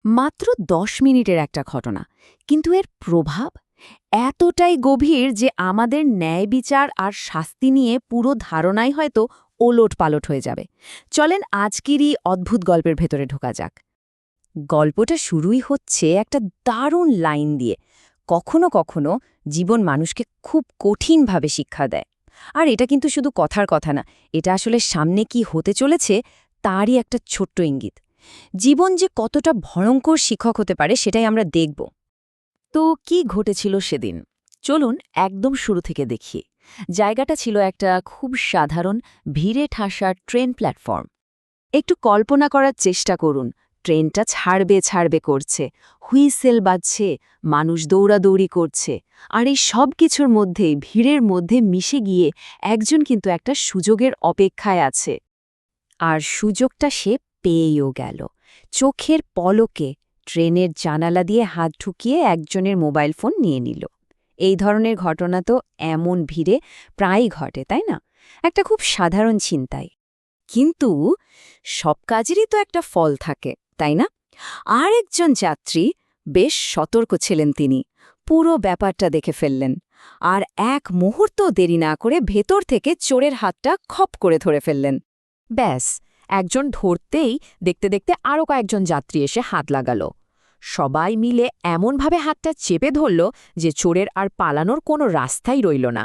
মাত্র ১০ মিনিটের একটা ঘটনা, কিন্তু এর প্রভাব এতটাই গভীর যে আমাদের ন্যায় বিচার আর শাস্তি নিয়ে পুরো ধারণাই হয়তো ওলটপালট হয়ে যাবে। চলেন আজকেরই অদ্ভুত গল্পের ভেতরে ঢোকা যাক। গল্পটা শুরুই হচ্ছে একটা দারুণ লাইন দিয়ে। কখনো কখনো জীবন মানুষকে খুব কঠিনভাবে শিক্ষা দেয়। আর এটা কিন্তু শুধু কথার কথা না, এটা আসলে সামনে কি হতে চলেছে তারই একটা ছোট্ট ইঙ্গিত। জীবন যে কতটা ভয়ঙ্কর শিক্ষক হতে পারে সেটাই আমরা দেখব। তো কি ঘটেছিল সেদিন? চলুন একদম শুরু থেকে দেখি। জায়গাটা ছিল একটা খুব সাধারণ ভিড়ে ঠাসা ট্রেন প্ল্যাটফর্ম। একটু কল্পনা করার চেষ্টা করুন, ট্রেনটা ছাড়বে ছাড়বে করছে, হুইসেল বাজছে, মানুষ দৌড়াদৌড়ি করছে, আর এই সব কিছুর মধ্যে ভিড়ের মধ্যে মিশে গিয়ে একজন কিন্তু একটা সুযোগের অপেক্ষায় আছে। আর সুযোগটা সে পেয়েও গেল। চোখের পলকে ট্রেনের জানালা দিয়ে হাত ঢুকিয়ে একজনের মোবাইল ফোন নিয়ে নিল। এই ধরনের ঘটনা তো এমন ভিড়ে প্রায়ই ঘটে, তাই না? একটা খুব সাধারণ চিন্তাই, কিন্তু সব কাজেরই তো একটা ফল থাকে, তাই না? আর একজন যাত্রী, বেশ সতর্ক ছিলেন তিনি, পুরো ব্যাপারটা দেখে ফেললেন, আর এক মুহূর্ত দেরি না করে ভেতর থেকে চোরের হাতটা খপ করে ধরে ফেললেন। ব্যাস, একজন ধরতেই দেখতে দেখতে আরও কয়েকজন যাত্রী এসে হাত লাগালো। সবাই মিলে এমনভাবে হাতটা চেপে ধরল যে চোরের আর পালানোর কোনো রাস্তাই রইল না।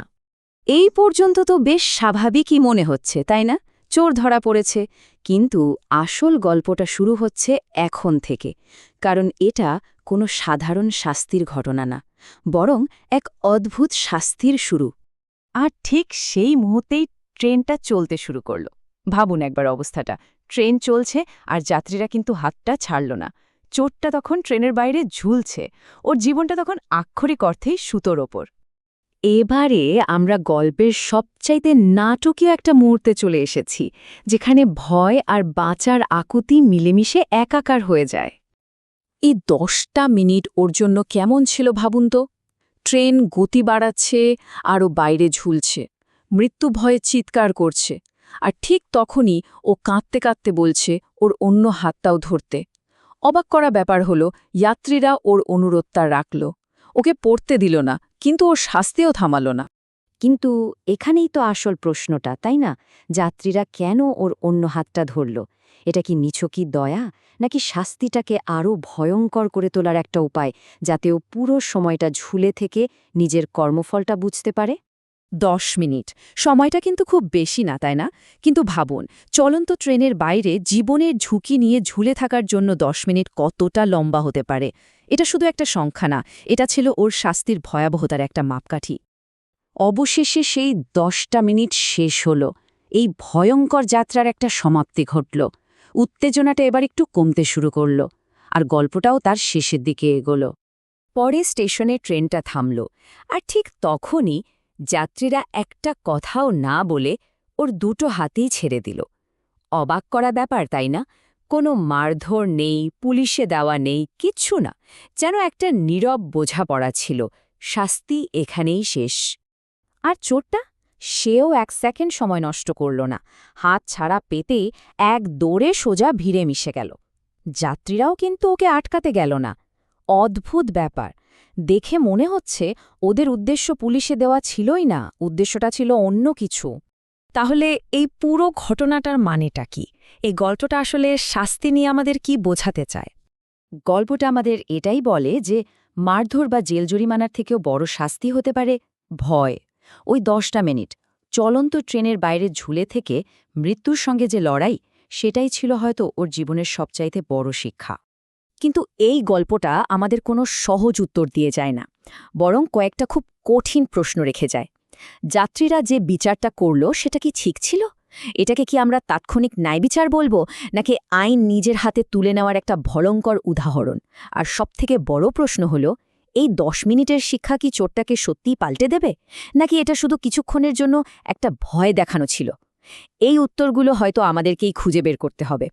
এই পর্যন্ত তো বেশ স্বাভাবিকই মনে হচ্ছে, তাই না? চোর ধরা পড়েছে। কিন্তু আসল গল্পটা শুরু হচ্ছে এখন থেকে, কারণ এটা কোনো সাধারণ শাস্তির ঘটনা না, বরং এক অদ্ভুত শাস্তির শুরু। আর ঠিক সেই মুহূর্তেই ট্রেনটা চলতে শুরু করল। ভাবুন একবার অবস্থাটা, ট্রেন চলছে আর যাত্রীরা কিন্তু হাতটা ছাড়ল না। চোরটা তখন ট্রেনের বাইরে ঝুলছে, ওর জীবনটা তখন আক্ষরিক অর্থেই সুতোর ওপর। এবারে আমরা গল্পের সবচাইতে নাটকীয় একটা মুহূর্তে চলে এসেছি, যেখানে ভয় আর বাঁচার আকুতি মিলেমিশে একাকার হয়ে যায়। এই ১০টা মিনিট ওর জন্য কেমন ছিল ভাবুন তো। ট্রেন গতি বাড়াচ্ছে, আরও বাইরে ঝুলছে, মৃত্যু ভয়ে চিৎকার করছে, আর ঠিক তখনই ও কাঁদতে কাঁদতে বলছে ওর অন্য হাতটাও ধরতে। অবাক করা ব্যাপার হলো, যাত্রীরা ওর অনুরোধটা রাখল, ওকে পড়তে দিল না, কিন্তু ওর শাস্তিও থামাল না। কিন্তু এখানেই তো আসল প্রশ্নটা, তাই না? যাত্রীরা কেন ওর অন্য হাতটা ধরল? এটা কি নিছকই দয়া, নাকি শাস্তিটাকে আরও ভয়ঙ্কর করে তোলার একটা উপায়, যাতে ও পুরো সময়টা ঝুলে থেকে নিজের কর্মফলটা বুঝতে পারে? ১০ মিনিট সময়টা কিন্তু খুব বেশি না, তাই না? কিন্তু ভাবুন, চলন্ত ট্রেনের বাইরে জীবনের ঝুঁকি নিয়ে ঝুলে থাকার জন্য ১০ মিনিট কতটা লম্বা হতে পারে। এটা শুধু একটা সংখ্যা না, এটা ছিল ওর শাস্তির ভয়াবহতার একটা মাপকাঠি। অবশেষে সেই ১০টা মিনিট শেষ হল। এই ভয়ঙ্কর যাত্রার একটা সমাপ্তি ঘটল। উত্তেজনাটা এবার একটু কমতে শুরু করল, আর গল্পটাও তার শেষের দিকে এগোল। পরে স্টেশনে ট্রেনটা থামল, আর ঠিক তখনই যাত্রীরা একটা কথাও না বলে ওর দুটো হাতেই ছেড়ে দিল। অবাক করা ব্যাপার, তাই না? কোনো মারধর নেই, পুলিশে দেওয়া নেই, কিচ্ছু না। যেন একটা নীরব বোঝাপড়া ছিল, শাস্তি এখানেই শেষ। আর চোরটা, সেও ১ সেকেন্ড সময় নষ্ট করল না। হাত ছাড়া পেতেই এক দৌড়ে সোজা ভিড়ে মিশে গেল। যাত্রীরাও কিন্তু ওকে আটকাতে গেল না। অদ্ভুত ব্যাপার, দেখে মনে হচ্ছে ওদের উদ্দেশ্য পুলিশে দেওয়া ছিলই না, উদ্দেশ্যটা ছিল অন্য কিছু। তাহলে এই পুরো ঘটনাটার মানেটা কি? এই গল্পটা আসলে শাস্তি নিয়ে আমাদের কি বোঝাতে চায়? গল্পটা আমাদের এটাই বলে যে মারধর বা জেল জরিমানার থেকেও বড় শাস্তি হতে পারে ভয়। ওই ১০টা মিনিট চলন্ত ট্রেনের বাইরে ঝুলে থেকে মৃত্যুর সঙ্গে যে লড়াই, সেটাই ছিল হয়তো ওর জীবনের সবচাইতে বড় শিক্ষা। কিন্তু এই গল্পটা আমাদের কোনো সহজ উত্তর দিয়ে যায় না, বরং কয়েকটা খুব কঠিন প্রশ্ন রেখে যায়। যাত্রীরা যে বিচারটা করল সেটা কি ঠিক ছিল? এটাকে কি আমরা তাৎক্ষণিক ন্যায়বিচার বলবো, নাকি আইন নিজের হাতে তুলে নেওয়ার একটা ভয়ঙ্কর উদাহরণ? আর সবথেকে বড় প্রশ্ন হল, এই ১০ মিনিটের শিক্ষা কি চোরটাকে সত্যিই পাল্টে দেবে, নাকি এটা শুধু কিছুক্ষণের জন্য একটা ভয় দেখানো ছিল? এই উত্তরগুলো হয়তো আমাদেরকেই খুঁজে বের করতে হবে।